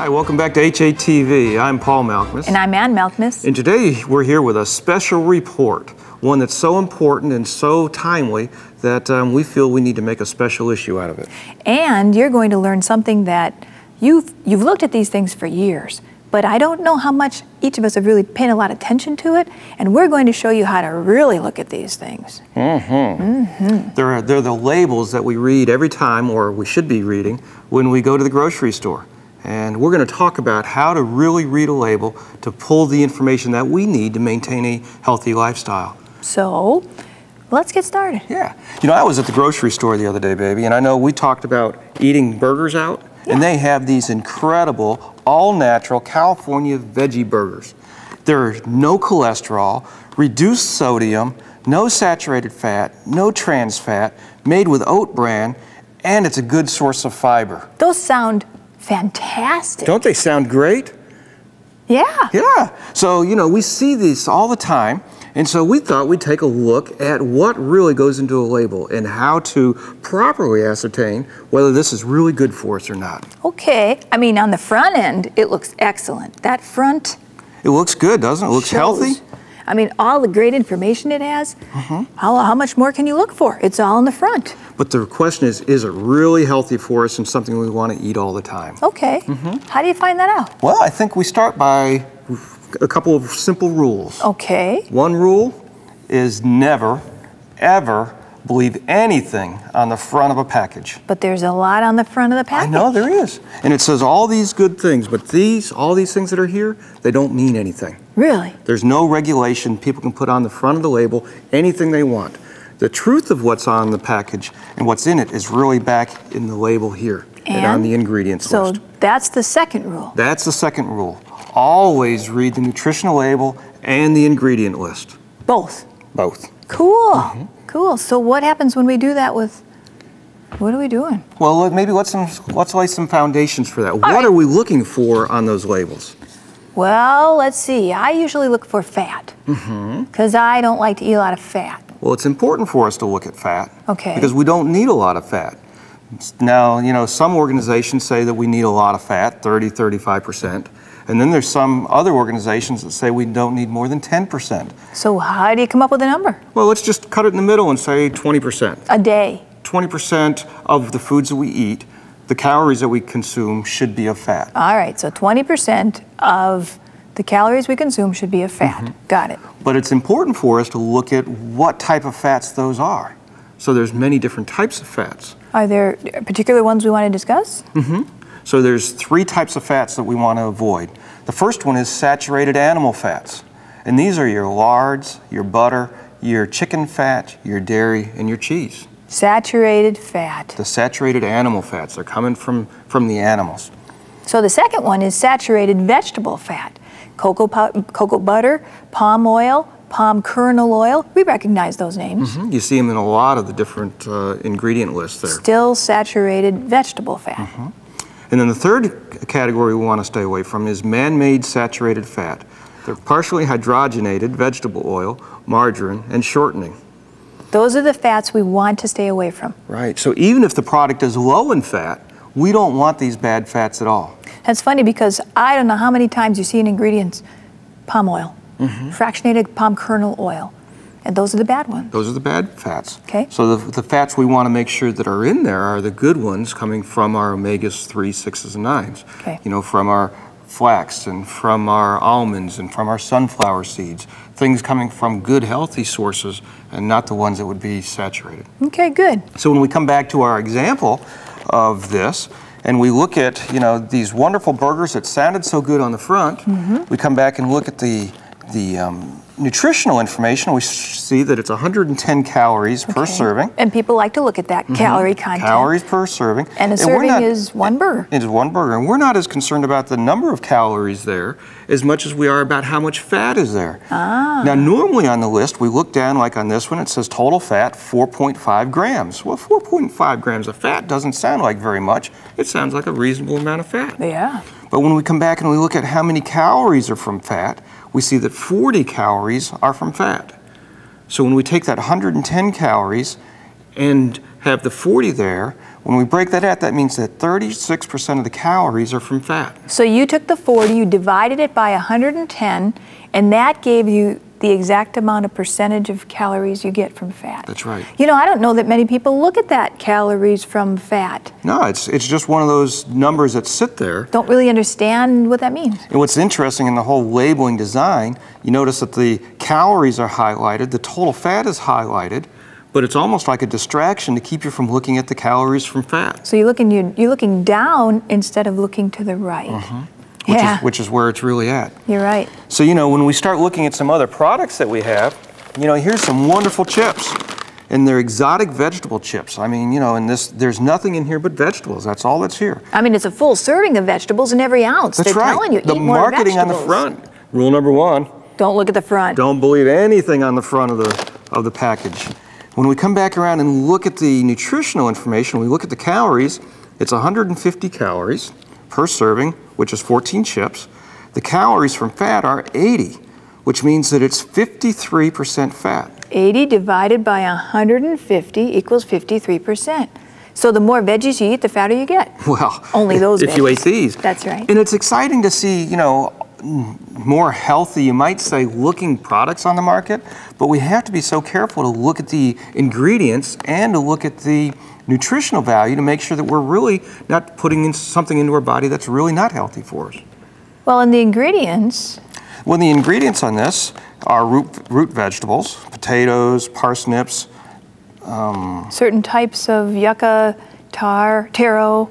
Hi, welcome back to HATV. I'm Paul Malkmus. And I'm Ann Malkmus. And today we're here with a special report, one that's so important and so timely that we feel we need to make a special issue out of it. And you're going to learn something that you've looked at these things for years, but I don't know how much each of us have really paid a lot of attention to it, and we're going to show you how to really look at these things. They're the labels that we read every time, or we should be reading, when we go to the grocery store. And we're going to talk about how to really read a label to pull the information that we need to maintain a healthy lifestyle. So, let's get started. Yeah. You know, I was at the grocery store the other day, baby, and I know we talked about eating burgers out, and they have these incredible, all-natural California veggie burgers. There's no cholesterol, reduced sodium, no saturated fat, no trans fat, made with oat bran, and it's a good source of fiber. Those sound fantastic. Don't they sound great? Yeah. Yeah. So, you know, we see these all the time, and so we thought we'd take a look at what really goes into a label and how to properly ascertain whether this is really good for us or not. Okay. I mean, on the front end, it looks excellent. That front... It looks good, doesn't it? It looks healthy. I mean, all the great information it has, how much more can you look for? It's all in the front. But the question is it really healthy for us and something we want to eat all the time? Okay. How do you find that out? Well, I think we start by a couple of simple rules. Okay. One rule is never, ever believe anything on the front of a package. But there's a lot on the front of the package. I know there is. And it says all these good things, but all these things that are here, they don't mean anything. Really? There's no regulation. People can put on the front of the label anything they want. The truth of what's on the package and what's in it is really back in the label here and on the ingredients list. So that's the second rule. That's the second rule. Always read the nutritional label and the ingredient list. Both? Both. Cool. Cool. So what happens when we do that with, what are we doing? Well, maybe let's lay some foundations for that. What are we looking for on those labels? Well, let's see. I usually look for fat because I don't like to eat a lot of fat. Well, it's important for us to look at fat. Okay. Because we don't need a lot of fat. Now, you know, some organizations say that we need a lot of fat, 30, 35%. And then there's some other organizations that say we don't need more than 10%. So how do you come up with a number? Well, let's just cut it in the middle and say 20%. A day. 20% of the foods that we eat, the calories that we consume should be of fat. All right, so 20% of the calories we consume should be of fat. Got it. But it's important for us to look at what type of fats those are. So there's many different types of fats. Are there particular ones we want to discuss? So there's 3 types of fats that we want to avoid. The first one is saturated animal fats. And these are your lards, your butter, your chicken fat, your dairy, and your cheese. Saturated fat. The saturated animal fats are coming from the animals. So the second one is saturated vegetable fat. Cocoa butter, palm oil, palm kernel oil. We recognize those names. You see them in a lot of the different ingredient lists there. Still saturated vegetable fat. And then the third category we want to stay away from is man-made saturated fat. They're partially hydrogenated vegetable oil, margarine, and shortening. Those are the fats we want to stay away from. Right. So even if the product is low in fat, we don't want these bad fats at all. That's funny because I don't know how many times you see in ingredients palm oil, fractionated palm kernel oil, and those are the bad ones. Those are the bad fats. Okay. So the fats we want to make sure that are in there are the good ones coming from our omegas 3, 6s, and 9s. Okay. You know, from our flax and from our almonds and from our sunflower seeds. Things coming from good, healthy sources and not the ones that would be saturated. Okay, good. So when we come back to our example of this, and we look at, you know, these wonderful burgers that sounded so good on the front, we come back and look at the nutritional information. We see that it's 110 calories per serving. And people like to look at that calorie content. Calories per serving. And a serving is one burger. It is one burger. And we're not as concerned about the number of calories there as much as we are about how much fat is there. Now, normally on the list, we look down, like on this one, it says total fat 4.5 grams. Well, 4.5 grams of fat doesn't sound like very much. It sounds like a reasonable amount of fat. Yeah. But when we come back and we look at how many calories are from fat, we see that 40 calories are from fat. So when we take that 110 calories and have the 40 there. When we break that out, that means that 36% of the calories are from fat. So you took the 40, you divided it by 110, and that gave you the exact amount of percentage of calories you get from fat. That's right. You know, I don't know that many people look at that, calories from fat. No, it's just one of those numbers that sit there. Don't really understand what that means. And what's interesting in the whole labeling design, you notice that the calories are highlighted, the total fat is highlighted, but it's almost like a distraction to keep you from looking at the calories from fat. So you're looking down instead of looking to the right. Mm-hmm. Which is where it's really at. You're right. So, you know, when we start looking at some other products that we have, you know, here's some wonderful chips. And they're exotic vegetable chips. I mean, you know, in this, there's nothing in here but vegetables. That's all that's here. I mean, it's a full serving of vegetables in every ounce. That's They're right. telling you, the eat more marketing on the front. Rule number 1. Don't look at the front. Don't believe anything on the front of the package. When we come back around and look at the nutritional information, we look at the calories, it's 150 calories per serving, which is 14 chips. The calories from fat are 80, which means that it's 53% fat. 80 divided by 150 equals 53%. So the more veggies you eat, the fatter you get. Well, only those if veggies. you ate these. That's right. And it's exciting to see, you know, more healthy, you might say, looking products on the market, but we have to be so careful to look at the ingredients and to look at the nutritional value to make sure that we're really not putting in something into our body that's really not healthy for us. Well, and the ingredients? Well, the ingredients on this are root vegetables, potatoes, parsnips. Certain types of yucca, taro.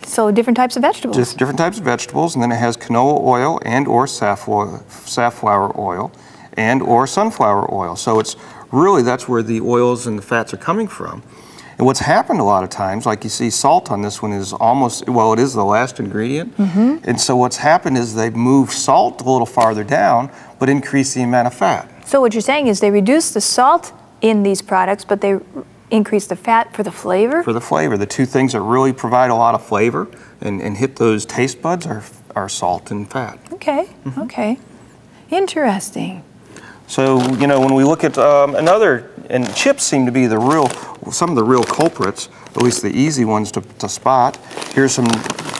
So different types of vegetables. Just different types of vegetables, and then it has canola oil and or safflower oil and or sunflower oil. So it's really, that's where the oils and the fats are coming from. And what's happened a lot of times, like you see salt on this one is almost, well, it is the last ingredient. And so what's happened is they've moved salt a little farther down, but increased the amount of fat. So what you're saying is they reduce the salt in these products, but they increase the fat for the flavor? For the flavor. The two things that really provide a lot of flavor and hit those taste buds are salt and fat. Okay, okay. Interesting. So, you know, when we look at and chips seem to be some of the real culprits, at least the easy ones to spot. Here's some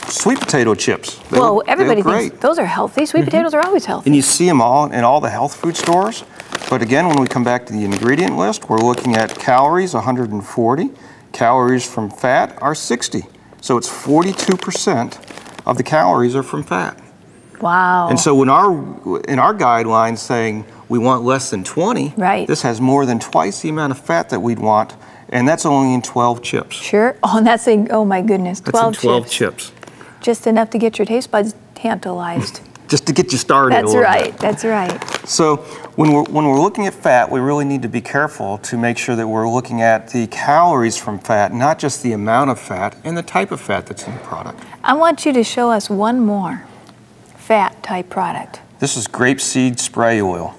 sweet potato chips. Well, everybody thinks those are healthy. Sweet potatoes are always healthy. And you see them all in all the health food stores. But again, when we come back to the ingredient list, we're looking at calories, 140. Calories from fat are 60. So it's 42% of the calories are from fat. Wow. And so in our guidelines saying we want less than 20, right. This has more than twice the amount of fat that we'd want, and that's only in 12 chips. Sure. Oh, and that's oh my goodness, 12 chips. 12 chips. Just enough to get your taste buds tantalized. Just to get you started a little bit. That's right. So when we're looking at fat, we really need to be careful to make sure that we're looking at the calories from fat, not just the amount of fat and the type of fat that's in the product. I want you to show us one more fat type product. This is grapeseed spray oil.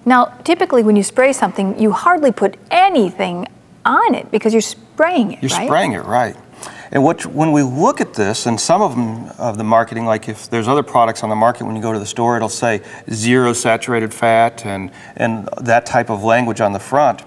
Now, typically when you spray something, you hardly put anything on it because you're spraying it, You're spraying it, right. And when we look at this, and some of them of the marketing, like if there's other products on the market, when you go to the store, it'll say 0 saturated fat and that type of language on the front.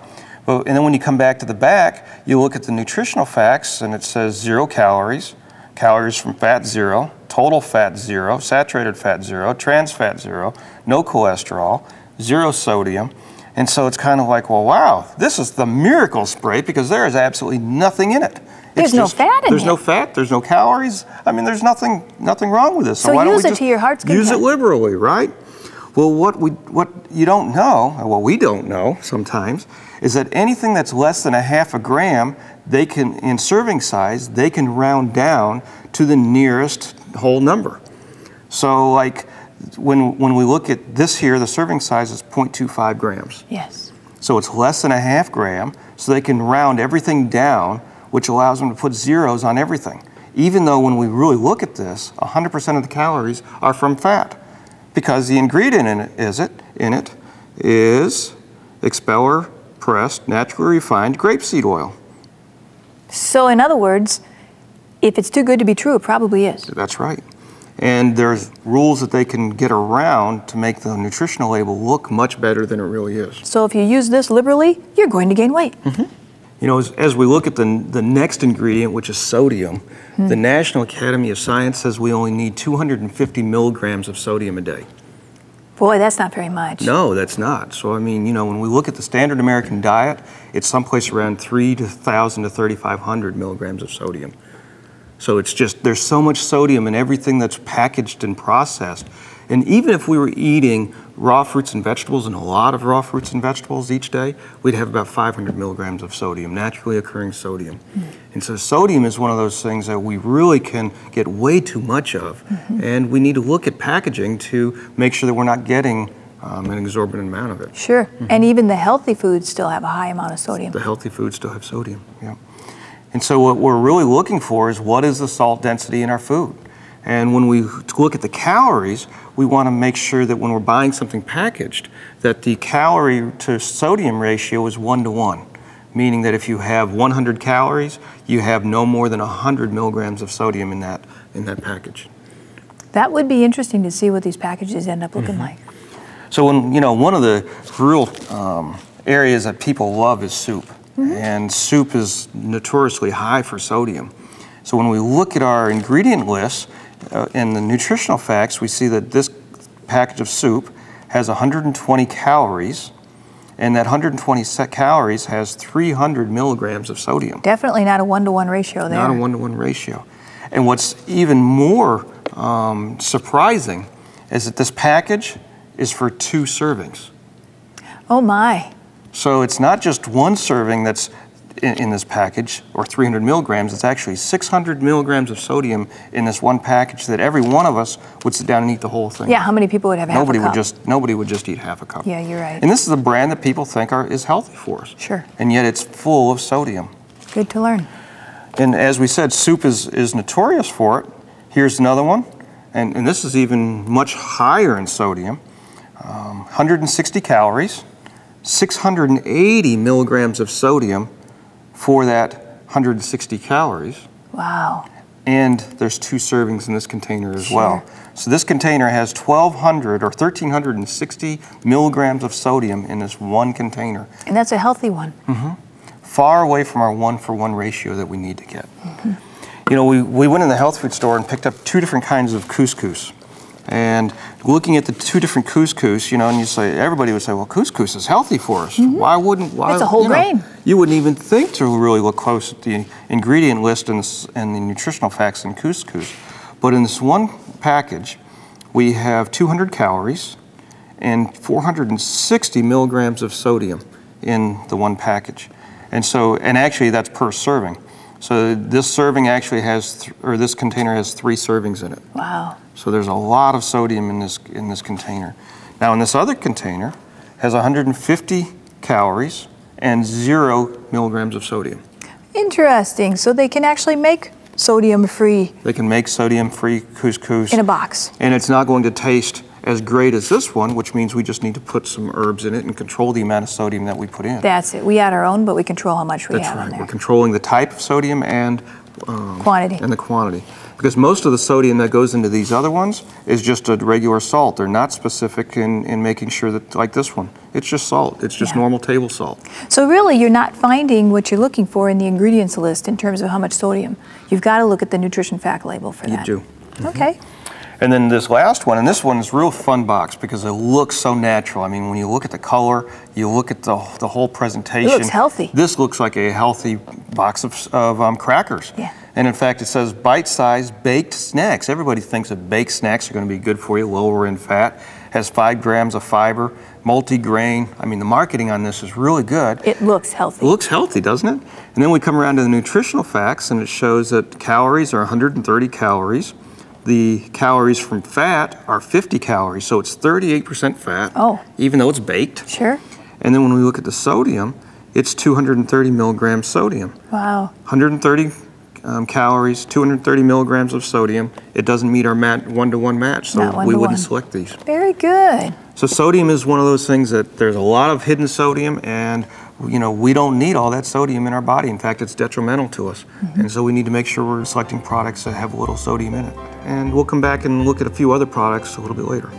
And then when you come back to the back, you look at the nutritional facts, and it says 0 calories, calories from fat 0, total fat 0, saturated fat 0, trans fat 0, no cholesterol, 0 sodium. And so it's kind of like, well, wow, this is the miracle spray because there is absolutely nothing in it. There's no fat in it. There's no fat, there's no calories. I mean, there's nothing wrong with this. So why don't use we it to your heart's content. Use it liberally, right? Well, what you don't know, or what we don't know sometimes, is that anything that's less than 1/2 gram, they can, in serving size, they can round down to the nearest whole number. So like when we look at this here, the serving size is 0.25 grams. Yes. So it's less than 1/2 gram, so they can round everything down, which allows them to put zeros on everything. Even though when we really look at this, 100% of the calories are from fat, because the ingredient in it is expeller pressed, naturally refined grapeseed oil. So in other words, if it's too good to be true, it probably is. That's right. And there's rules that they can get around to make the nutritional label look much better than it really is. So if you use this liberally, you're going to gain weight. You know, as we look at the next ingredient, which is sodium, the National Academy of Science says we only need 250 milligrams of sodium a day. Boy, that's not very much. No, that's not. So, I mean, you know, when we look at the standard American diet, it's someplace around 3,000 to 3,500 milligrams of sodium. So it's just, there's so much sodium in everything that's packaged and processed. And even if we were eating raw fruits and vegetables, and a lot of raw fruits and vegetables each day, we'd have about 500 milligrams of sodium, naturally occurring sodium. And so sodium is one of those things that we really can get way too much of. And we need to look at packaging to make sure that we're not getting an exorbitant amount of it. Sure. And even the healthy foods still have a high amount of sodium. The healthy foods still have sodium, yeah. And so what we're really looking for is what is the salt density in our food? And when we look at the calories, we want to make sure that when we're buying something packaged, that the calorie to sodium ratio is 1 to 1, meaning that if you have 100 calories, you have no more than 100 milligrams of sodium in that package. That would be interesting to see what these packages end up looking like. So when, you know, one of the real areas that people love is soup. And soup is notoriously high for sodium. So when we look at our ingredient list and the nutritional facts, we see that this package of soup has 120 calories, and that 120 calories has 300 milligrams of sodium. Definitely not a 1-to-1 ratio there. Not a 1-to-1 ratio. And what's even more surprising is that this package is for 2 servings. Oh my. So it's not just 1 serving that's in this package, or 300 milligrams, it's actually 600 milligrams of sodium in this one package that every one of us would sit down and eat the whole thing. Yeah, how many people would have half a cup? Nobody would just eat half a cup. Yeah, you're right. And this is a brand that people think is healthy for us. Sure. And yet it's full of sodium. Good to learn. And as we said, soup is notorious for it. Here's another one, and this is even much higher in sodium. 160 calories, 680 milligrams of sodium for that 160 calories. Wow. And there's 2 servings in this container as well. So this container has 1,200 or 1,360 milligrams of sodium in this one container. And that's a healthy one. Far away from our 1-for-1 ratio that we need to get. You know, we went in the health food store and picked up 2 different kinds of couscous. And looking at the 2 different couscous, you know, and you say, everybody would say, well, couscous is healthy for us. Why wouldn't, it's a whole grain. You wouldn't even think to really look close at the ingredient list and the nutritional facts in couscous. But in this one package, we have 200 calories and 460 milligrams of sodium in the one package. And so, and actually that's per serving. So this serving actually has, this container has 3 servings in it. Wow. So there's a lot of sodium in this container. Now in this other container has 150 calories and 0 milligrams of sodium. Interesting. So they can actually make sodium-free. They can make sodium-free couscous. In a box. And it's not going to taste as great as this one, which means we just need to put some herbs in it and control the amount of sodium that we put in. That's it. We add our own, but we control how much we That's have right. in there. We're controlling the type of sodium and quantity. And the quantity. Because most of the sodium that goes into these other ones is just a regular salt. They're not specific in making sure that, like this one, it's just salt. It's just normal table salt. So really, you're not finding what you're looking for in the ingredients list in terms of how much sodium. You've got to look at the nutrition fact label for that. You do. Okay. And then this last one, and this one is a real fun box because it looks so natural. I mean, when you look at the color, you look at the whole presentation. It looks healthy. This looks like a healthy box of crackers. Yeah. And in fact, it says bite-sized baked snacks. Everybody thinks that baked snacks are going to be good for you, lower in fat, has 5 grams of fiber, multi-grain. I mean, the marketing on this is really good. It looks healthy. It looks healthy, doesn't it? And then we come around to the nutritional facts, and it shows that calories are 130 calories. The calories from fat are 50 calories, so it's 38% fat, even though it's baked. Sure. And then when we look at the sodium, it's 230 milligrams sodium. Wow. 130 calories, 230 milligrams of sodium. It doesn't meet our 1-to-1 match, so we wouldn't select these. Very good. So sodium is one of those things that there's a lot of hidden sodium, and you know, we don't need all that sodium in our body. In fact, it's detrimental to us. And so we need to make sure we're selecting products that have a little sodium in it. And we'll come back and look at a few other products a little bit later.